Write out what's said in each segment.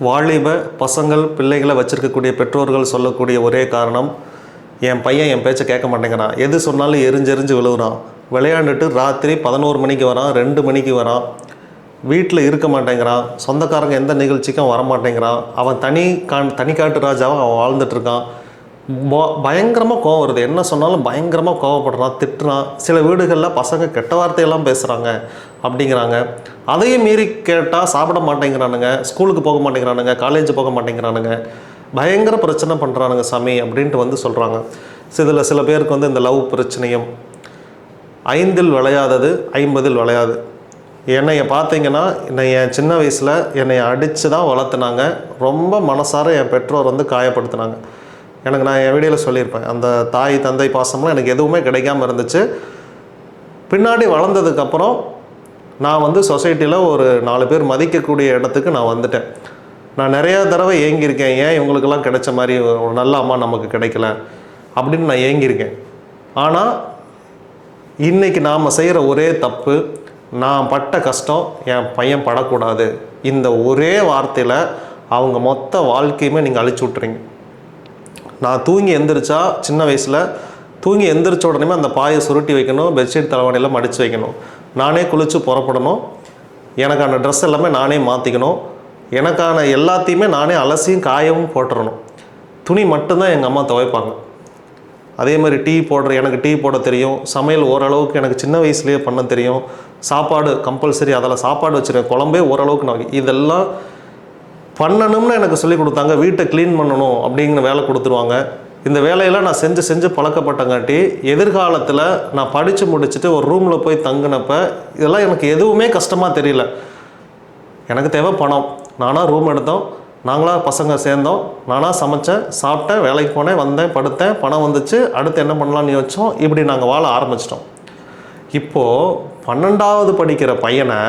வாலிப பசங்கள் பிள்ளைகளை வச்சுருக்கக்கூடிய பெற்றோர்கள் சொல்லக்கூடிய ஒரே காரணம், என் பையன் என் பேச்சை கேட்க மாட்டேங்கிறான், எது சொன்னாலும் எரிஞ்செறிஞ்சு விழுகுறான், விளையாண்டுட்டு ராத்திரி 11 மணிக்கு வரான், 2 மணிக்கு வரான், வீட்டில் இருக்க மாட்டேங்கிறான், சொந்தக்காரங்க எந்த நிகழ்ச்சிக்கும் வரமாட்டேங்கிறான், அவன் தனிக்காட்டு ராஜாவும் அவன் வாழ்ந்துட்டுருக்கான். பயங்கரமாக கோவம் வருது, என்ன சொன்னாலும் பயங்கரமாக கோவப்படுறான், திட்டுறான். சில வீடுகளில் பசங்க கெட்ட வார்த்தையெல்லாம் பேசுகிறாங்க அப்படிங்கிறாங்க. அதையும் மீறி கேட்டால் சாப்பிட மாட்டேங்கிறானுங்க, ஸ்கூலுக்கு போக மாட்டேங்கிறானுங்க, காலேஜ் போக மாட்டேங்கிறானுங்க, பயங்கர பிரச்சனை பண்ணுறானுங்க சாமி அப்படின்ட்டு சொல்கிறாங்க. இதில் சில பேருக்கு இந்த லவ் பிரச்சனையும் 5இல் விளையாதது 50இல் விளையாது. என்னைய பார்த்தீங்கன்னா என் சின்ன வயசில் என்னை அடித்து தான் வளர்த்துனாங்க. ரொம்ப மனசார என் பெற்றோர் காயப்படுத்தினாங்க. எனக்கு நான் என் வீடியோவில் சொல்லியிருப்பேன், அந்த தாய் தந்தை பாசம்லாம் எனக்கு எதுவுமே கிடைக்காமல் இருந்துச்சு. பின்னாடி வளர்ந்ததுக்கப்புறம் நான் சொசைட்டியில் ஒரு 4 பேர் மதிக்கக்கூடிய இடத்துக்கு நான் வந்துட்டேன். நான் நிறையா தடவை ஏங்கியிருக்கேன், ஏன் இவங்களுக்கெல்லாம் கிடைச்ச மாதிரி ஒரு நல்ல அம்மா நமக்கு கிடைக்கல அப்படின்னு நான் ஏங்கியிருக்கேன். ஆனால் இன்றைக்கி நாம் செய்கிற ஒரே தப்பு, நான் பட்ட கஷ்டம் என் பையன் படக்கூடாது, இந்த ஒரே வார்த்தையில் அவங்க மொத்த வாழ்க்கையுமே நீங்கள் அழிச்சு விட்றீங்க. நான் தூங்கி எந்திரிச்சா சின்ன வயசில் தூங்கி எந்திரிச்ச உடனே அந்த பாயை சுருட்டி வைக்கணும், பெட்ஷீட் தலைவாணியில் மடித்து வைக்கணும், நானே குளித்து புறப்படணும், எனக்கான ட்ரெஸ் எல்லாமே நானே மாற்றிக்கணும், எனக்கான எல்லாத்தையுமே நானே அலசியும் காயவும் போட்டுறணும். துணி மட்டும்தான் எங்கள் அம்மா துவைப்பாங்க. அதே மாதிரி எனக்கு டீ போட தெரியும், சமையல் ஓரளவுக்கு எனக்கு சின்ன வயசுலேயே பண்ண தெரியும், சாப்பாடு கம்பல்சரி அதில் சாப்பாடு வச்சுருக்கேன், குழம்பே ஓரளவுக்கு நான் இதெல்லாம் பண்ணணும்னு எனக்கு சொல்லி கொடுத்தாங்க. வீட்டை க்ளீன் பண்ணணும் அப்படிங்கிற வேலை கொடுத்துருவாங்க. இந்த வேலையெல்லாம் நான் செஞ்சு பழக்கப்பட்டங்காட்டி எதிர்காலத்தில் நான் படித்து முடிச்சுட்டு ஒரு ரூமில் போய் தங்கினப்போ இதெல்லாம் எனக்கு எதுவுமே கஷ்டமாக தெரியல. எனக்கு தேவை பணம், நானாக ரூம் எடுத்தோம், நாங்களாக பசங்க சேர்ந்தோம், நானாக சமைச்சேன், சாப்பிட்டேன், வேலைக்கு போனேன், வந்தேன், படுத்தேன், பணம் வந்துச்சு, அடுத்து என்ன பண்ணலான்னு யோசித்தோம். இப்படி நாங்கள் வாழ ஆரம்பிச்சிட்டோம். இப்போது 12வது படிக்கிற பையனை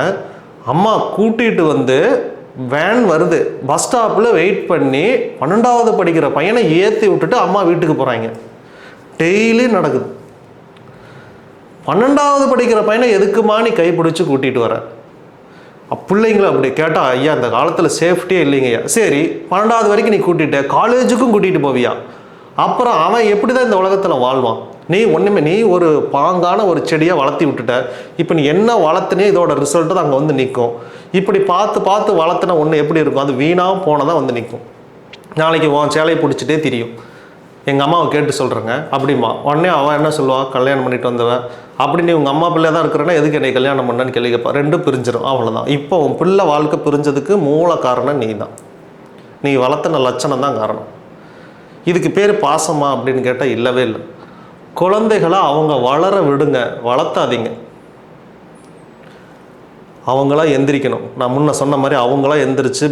அம்மா கூட்டிகிட்டு வேன் வருது, பஸ் ஸ்டாப்பில் வெயிட் பண்ணி 12வது படிக்கிற பையனை ஏற்றி விட்டுட்டு அம்மா வீட்டுக்கு போகிறாங்க. டெய்லி நடக்குது. 12வது படிக்கிற பையனை எதுக்குமா நீ கைப்பிடிச்சி கூட்டிகிட்டு வர? பிள்ளைங்களை அப்படி கேட்டால், ஐயா இந்த காலத்தில் சேஃப்டியே இல்லைங்கய்யா. சரி, 12வது வரைக்கும் நீ கூட்டிகிட்ட, காலேஜுக்கும் கூட்டிகிட்டு போவியா? அப்புறம் அவன் எப்படி தான் இந்த உலகத்தில் வாழ்வான்? நீ ஒரு பாங்கான ஒரு செடியை வளர்த்தி விட்டுட்ட, இப்போ நீ என்ன வளர்த்துனே இதோட ரிசல்ட்டு தான் அங்கே நிற்கும். இப்படி பார்த்து வளர்த்துன ஒன்று எப்படி இருக்கும்? அது வீணாக போனதான் நிற்கும். நாளைக்கு உன் சேலையை பிடிச்சிட்டே தெரியும். எங்கள் அம்மாவை கேட்டு சொல்கிறேங்க அப்படிமா. உடனே அவன் என்ன சொல்லுவாள், கல்யாணம் பண்ணிட்டு வந்தவன் அப்படி நீ உங்கள் அம்மா பிள்ளை தான் இருக்கிறேன்னா எதுக்கு என்னை கல்யாணம் பண்ணான்னு கேள்வி கேட்பா. 2 பிரிஞ்சிடும், அவ்வளோதான். இப்போ உன் பிள்ளை வாழ்க்கை பிரிஞ்சதுக்கு மூல காரணம் நீ தான். நீ வளர்த்தின லட்சணம் தான் காரணம். இதுக்கு பேர் பாசமா அப்படின்னு கேட்டால் இல்லவே இல்லை. குழந்தைகளை அவங்க வளர விடுங்க, வளர்த்தாதீங்க. அவங்களா எந்திரிக்கணும். நான் முன்ன சொன்ன மாதிரி அவங்களா எந்திரிச்சு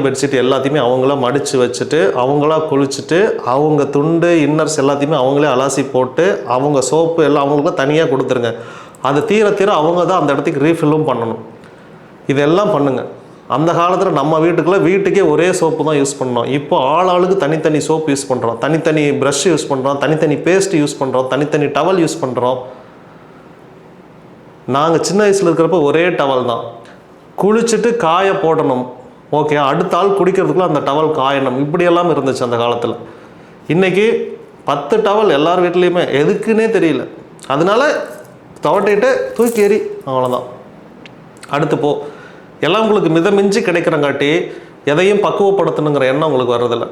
பெட்ஷீட் எல்லாத்தையுமே அவங்களா மடித்து வச்சுட்டு, அவங்களா குளிச்சுட்டு, அவங்க துண்டு இன்னர்ஸ் எல்லாத்தையுமே அவங்களே அலாசி போட்டு, அவங்க சோப்பு எல்லாம் அவங்களுக்குலாம் தனியாக கொடுத்துருங்க. அது தீர அவங்க தான் அந்த இடத்துக்கு ரீஃபில்லும் பண்ணணும். இதெல்லாம் பண்ணுங்கள். அந்த காலத்தில் நம்ம வீட்டுக்கே ஒரே சோப்பு தான் யூஸ் பண்ணோம். இப்போ ஆளுக்கு தனித்தனி சோப்பு யூஸ் பண்ணுறோம், தனித்தனி ப்ரஷ் யூஸ் பண்ணுறோம், தனித்தனி பேஸ்ட் யூஸ் பண்ணுறோம், தனித்தனி டவல் யூஸ் பண்ணுறோம். நாங்கள் சின்ன வயசில் இருக்கிறப்ப ஒரே டவல் தான். குளிச்சுட்டு காய போடணும், ஓகே, அடுத்த ஆள் குடிக்கிறதுக்குள்ள அந்த டவல் காயணும், இப்படியெல்லாம் இருந்துச்சு அந்த காலத்தில். இன்றைக்கி 10 டவல் எல்லார் வீட்லேயுமே, எதுக்குன்னே தெரியல. அதனால துவட்டிட்டு தூக்கி எறி, அவ்வளோதான். அடுத்து போ. எல்லாம் உங்களுக்கு மிதமிஞ்சி கிடைக்கிறங்காட்டி எதையும் பக்குவப்படுத்தணுங்கிற எண்ணம் உங்களுக்கு வர்றதில்ல.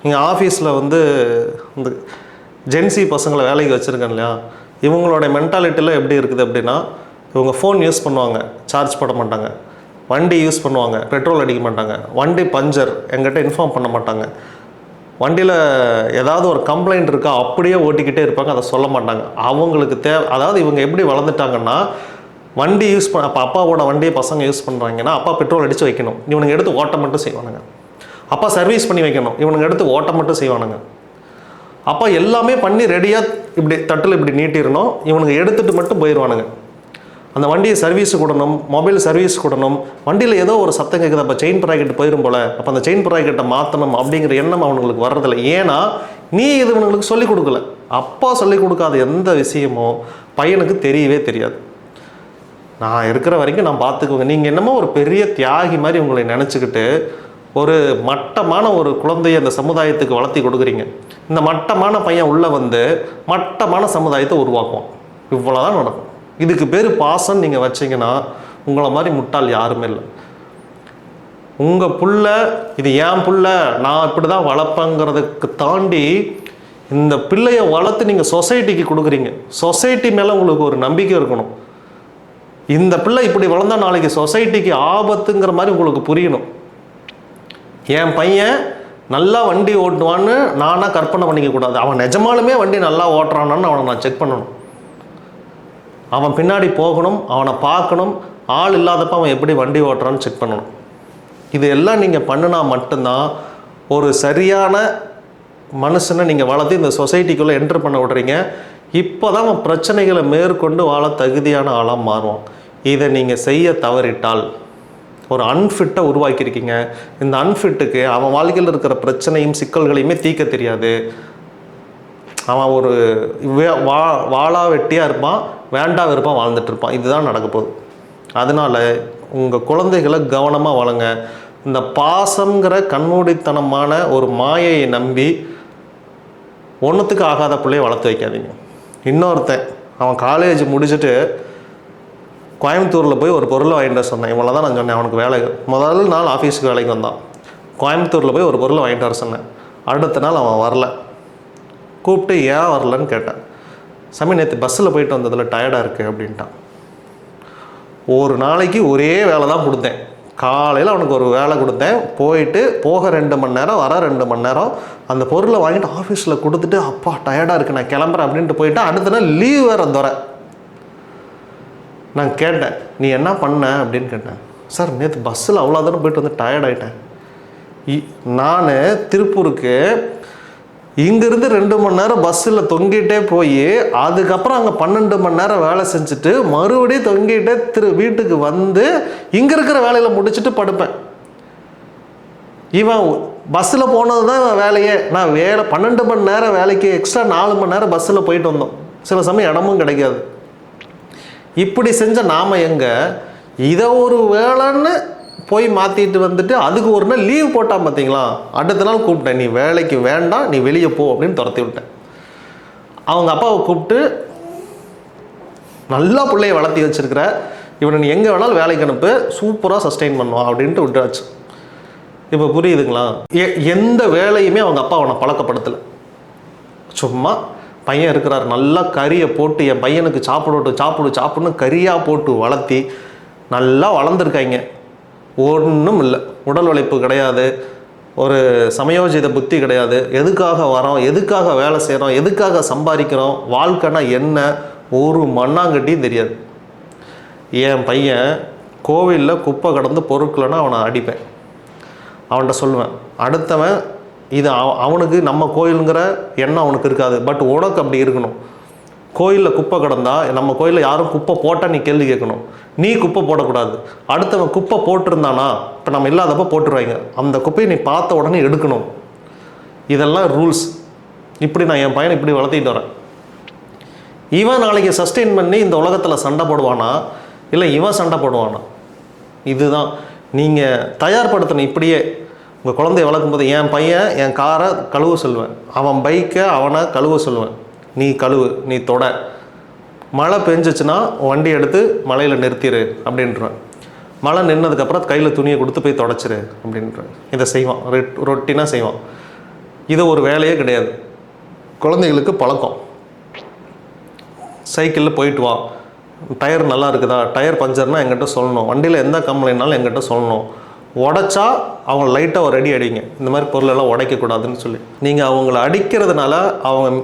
நீங்கள் ஆஃபீஸில் இந்த ஜென்சி பசங்களை வேலைக்கு வச்சுருக்கேன் இல்லையா, இவங்களோட மென்டாலிட்டியில் எப்படி இருக்குது அப்படின்னா, இவங்க ஃபோன் யூஸ் பண்ணுவாங்க, சார்ஜ் போட மாட்டாங்க, வண்டி யூஸ் பண்ணுவாங்க, பெட்ரோல் அடிக்க மாட்டாங்க, வண்டி பஞ்சர் எங்கிட்ட இன்ஃபார்ம் பண்ண மாட்டாங்க, வண்டியில் ஏதாவது ஒரு கம்ப்ளைண்ட் இருக்கா அப்படியே ஓட்டிக்கிட்டே இருப்பாங்க, அதை சொல்ல மாட்டாங்க. அவங்களுக்கு அதாவது இவங்க எப்படி வளர்ந்துட்டாங்கன்னா, வண்டி யூஸ் அப்போ அப்பாவோட வண்டியை பசங்க யூஸ் பண்ணுறாங்கன்னா, அப்பா பெட்ரோல் அடித்து வைக்கணும், இவனுங்க எடுத்து ஓட்ட மட்டும் செய்வானுங்க. அப்பா சர்வீஸ் பண்ணி வைக்கணும், இவனுங்க எடுத்து ஓட்ட மட்டும் செய்வானுங்க. அப்பா எல்லாமே பண்ணி ரெடியாக இப்படி தட்டில் இப்படி நீட்டிடணும், இவனுங்க எடுத்துகிட்டு மட்டும் போயிடுவானுங்க. அந்த வண்டியை சர்வீஸ் கொடுக்கணும், மொபைல் சர்வீஸ் கொடுக்கணும், வண்டியில் ஏதோ ஒரு சத்தம் கேட்குது, அப்போ செயின் ப்ராக்கெட் போயிடும் போல், அப்போ அந்த செயின் ப்ராக்கெட்டை மாற்றணும் அப்படிங்கிற எண்ணம் அவனுங்களுக்கு வர்றதில்லை. ஏன்னா நீ இது இவனுங்களுக்கு சொல்லிக் கொடுக்கல. அப்பா சொல்லிக் கொடுக்காத எந்த விஷயமும் பையனுக்கு தெரியவே தெரியாது. நான் இருக்கிற வரைக்கும் நான் பார்த்துக்குவேங்க. நீங்கள் என்னமோ ஒரு பெரிய தியாகி மாதிரி உங்களை நினச்சிக்கிட்டு ஒரு மட்டமான ஒரு குழந்தையை அந்த சமுதாயத்துக்கு வளர்த்தி கொடுக்குறீங்க. இந்த மட்டமான பையன் உள்ளே வந்து மட்டமான சமுதாயத்தை உருவாக்குவோம். இவ்வளோதான் நடக்கும். இதுக்கு பேர் பாசம் நீங்கள் வச்சிங்கன்னா உங்களை மாதிரி முட்டாள் யாருமே இல்லை. உங்கள் புள்ள இது ஏன் புள்ள, நான் இப்படி தான் வளர்ப்பேங்கிறதுக்கு தாண்டி இந்த பிள்ளையை வளர்த்து நீங்கள் சொசைட்டிக்கு கொடுக்குறீங்க. சொசைட்டி மேலே உங்களுக்கு ஒரு நம்பிக்கை இருக்கணும். இந்த பிள்ளை இப்படி வளர்ந்தா நாளைக்கு சொசைட்டிக்கு ஆபத்துங்கிற மாதிரி உங்களுக்கு புரியணும். என் பையன் நல்லா வண்டி ஓட்டுவான்னு நானாக கற்பனை பண்ணிக்கக்கூடாது. அவன் நிஜமாலுமே வண்டி நல்லா ஓட்டுறானான்னு அவனை நான் செக் பண்ணணும். அவன் பின்னாடி போகணும், அவனை பார்க்கணும், ஆள் இல்லாதப்ப அவன் எப்படி வண்டி ஓட்டுறான்னு செக் பண்ணணும். இது எல்லாம் நீங்கள் பண்ணினா மட்டும்தான் ஒரு சரியான மனுஷனை நீங்கள் வளர்த்து இந்த சொசைட்டிக்குள்ளே என்ட்ரு பண்ண விடுறீங்க. இப்போ தான் அவன் பிரச்சனைகளை மேற்கொண்டு வாழ தகுதியான ஆளாக மாறுவான். இதை நீங்கள் செய்ய தவறிட்டால் ஒரு அன்ஃபிட்டை உருவாக்கியிருக்கீங்க. இந்த அன்ஃபிட்டுக்கு அவன் வாழ்க்கையில் இருக்கிற பிரச்சனையும் சிக்கல்களையுமே தீர்க்க தெரியாது. அவன் ஒரு வாழா வெட்டியாக இருப்பான், வேண்டா விருப்பம் வாழ்ந்துட்டு இருப்பான். இதுதான் நடக்க போகுது. அதனால் உங்கள் குழந்தைகளை கவனமாக வளங்க. இந்த பாசங்கிற கண்மூடித்தனமான ஒரு மாயையை நம்பி ஒன்றுத்துக்கு ஆகாத பிள்ளையை வளர்த்து வைக்காதீங்க. இன்னொருத்தன் அவன் காலேஜ் முடிச்சுட்டு கோயம்புத்தூரில் போய் ஒரு பொருளை வாங்கிட்டு வர சொன்னேன். இவ்வளோ தான் நான் சொன்னேன். அவனுக்கு வேலை முதல் நாள் ஆஃபீஸுக்கு வேலைக்கு வந்தான். கோயம்புத்தூரில் போய் ஒரு பொருளை வாங்கிட்டு வர சொன்னேன். அடுத்த நாள் அவன் வரல. கூப்பிட்டு ஏன் வரலன்னு கேட்டேன். சாமி நேற்று பஸ்ஸில் போயிட்டு வந்ததில் டயர்டாக இருக்குது அப்படின்ட்டான். ஒரு நாளைக்கு ஒரே வேலை தான் கொடுத்தேன். காலையில் அவனுக்கு ஒரு வேலை கொடுத்தேன். போயிட்டு போக 2 மணி நேரம், வர 2 மணி நேரம். அந்த பொருளை வாங்கிட்டு ஆஃபீஸில் கொடுத்துட்டு அப்பா டயர்டாக இருக்குது நான் கிளம்புறேன் அப்படின்ட்டு போயிட்டு அடுத்த நாள் லீவ் வேறு தர. நான் கேட்டேன் நீ என்ன பண்ண அப்படின்னு கேட்டேன். சார் நேற்று பஸ்ஸில் அவ்வளோ தூரம் போயிட்டு வந்து டயர்ட் ஆகிட்டேன். நான் திருப்பூருக்கு இங்கேருந்து 2 மணி நேரம் பஸ்ஸில் தொங்கிட்டே போய் அதுக்கப்புறம் அங்கே 12 மணி நேரம் வேலை செஞ்சுட்டு மறுபடியும் தொங்கிட்டே வீட்டுக்கு வந்து இங்கே இருக்கிற வேலையில் முடிச்சுட்டு படுப்பேன். இவன் பஸ்ஸில் போனது தான் வேலையே. நான் 12 மணி நேரம் வேலைக்கு எக்ஸ்ட்ரா 4 மணி நேரம் பஸ்ஸில் போயிட்டு வந்தோம். சில சமயம் இடமும் கிடைக்காது. இப்படி செஞ்ச நாம் எங்கே இதை ஒரு வேலைன்னு போய் மாற்றிட்டு வந்துட்டு அதுக்கு ஒரு நாள் லீவ் போட்டான் பார்த்தீங்களா. அடுத்த நாள் கூப்பிட்டேன், நீ வேலைக்கு வேண்டாம், நீ வெளியே போ அப்படின்னு துரத்தி விட்டேன். அவங்க அப்பாவை கூப்பிட்டு நல்லா பிள்ளைய வளர்த்தி வச்சுருக்கிற இவனை நீ எங்கே வேணாலும் வேலைக்கு அனுப்பு, சூப்பராக சஸ்டெயின் பண்ணுவான் அப்படின்ட்டு விட்டாச்சு. இப்போ புரியுதுங்களா? எந்த வேலையுமே அவங்க அப்பா அவனை பழக்கப்படுத்தலை. சும்மா பையன் இருக்கிறார், நல்லா கறியை போட்டு என் பையனுக்கு சாப்பிடுன்னு கறியாக போட்டு வளர்த்தி நல்லா வளர்ந்துருக்காங்க. ஒன்றும் இல்லை, உடல் உழைப்பு கிடையாது, ஒரு சமயோஜித புத்தி கிடையாது. எதுக்காக வரோம், எதுக்காக வேலை செய்கிறோம், எதுக்காக சம்பாதிக்கிறோம், வாழ்க்கைனா என்ன ஒரு மண்ணாங்கட்டியும் தெரியாது. என் பையன் கோவிலில் குப்பை கடந்து பொருட்களைன்னா அவனை அடிப்பேன். அவன்கிட்ட சொல்லுவேன், அடுத்தவன் இது அவனுக்கு நம்ம கோயிலுங்கிற எண்ணம் அவனுக்கு இருக்காது, பட் உனக்கு அப்படி இருக்கணும். கோயிலில் குப்பை கிடந்தா நம்ம கோயிலில் யாரும் குப்பை போட்டால் நீ கேள்வி கேட்கணும். நீ குப்பை போடக்கூடாது. அடுத்தவன் குப்பை போட்டிருந்தானா இப்போ நம்ம இல்லாதப்போ போட்டுருவாங்க, அந்த குப்பையை நீ பார்த்த உடனே எடுக்கணும். இதெல்லாம் ரூல்ஸ். இப்படி நான் என் பையனை இப்படி வளர்த்திட்டு வரேன். இவன் நாளைக்கு சஸ்டெயின் பண்ணி இந்த உலகத்தில் சண்டை போடுவானா இல்லை இவன் சண்டை போடுவானா? இதுதான் நீங்கள் தயார்படுத்தணும். இப்படியே உங்கள் குழந்தைய வளர்க்கும்போது என் பையன் என் காரை கழுவ சொல்லுவேன், அவன் பைக்கை அவனை கழுவ சொல்லுவேன். நீ கழுவு, நீ தொட. மழை பெஞ்சிச்சுன்னா வண்டி எடுத்து மழையில் நிறுத்திடு அப்படின்றேன். மழை நின்னதுக்கப்புறம் கையில் துணியை கொடுத்து போய் தொடச்சிரு அப்படின்றேன். இதை செய்வான், ரொட்டினாக செய்வான். இது ஒரு வேலையே கிடையாது. குழந்தைகளுக்கு பழக்கம். சைக்கிளில் போயிட்டு வா, டயர் நல்லா இருக்குதா, டயர் பஞ்சர்னால் எங்கிட்ட சொல்லணும், வண்டியில் எந்த கம்ப்ளைண்ட்னாலும் எங்கிட்ட சொல்லணும். உடைச்சா அவங்க லைட்டாக ஒரு அடி அடிங்க, இந்த மாதிரி பொருளெல்லாம் உடைக்கக்கூடாதுன்னு சொல்லி. நீங்கள் அவங்கள அடிக்கிறதுனால அவங்க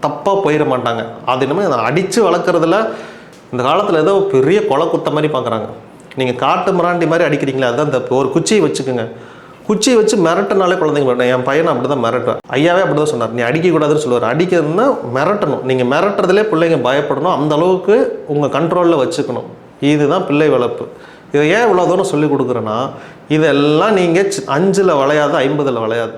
தப்பாக போயிட மாட்டாங்க. அது இனிமேல் அடித்து வளர்க்குறதுல இந்த காலத்தில் ஏதோ பெரிய கொலை குத்த மாதிரி பார்க்குறாங்க. நீங்கள் காட்டு மிராண்டி மாதிரி அடிக்கிறீங்களே, அதுதான் இந்த ஒரு குச்சியை வச்சுக்கோங்க. குச்சியை வச்சு மிரட்டினாலே குழந்தைங்க மிரட்டும். என் பையனை அப்படி தான் மிரட்டுவேன். ஐயாவே அப்படி தான் சொன்னார், நீ அடிக்கக்கூடாதுன்னு சொல்லுவார். அடிக்கிறதுனா மிரட்டணும். நீங்கள் மிரட்டுறதுலே பிள்ளைங்க பயப்படணும். அந்த அளவுக்கு உங்கள் கண்ட்ரோலில் வச்சுக்கணும். இதுதான் பிள்ளை வளர்ப்பு. இதை ஏன் இவ்வளோ தூரம் சொல்லிக் கொடுக்குறேன்னா, இதெல்லாம் நீங்கள் 5ல் வளையாது, 50ல் வளையாது.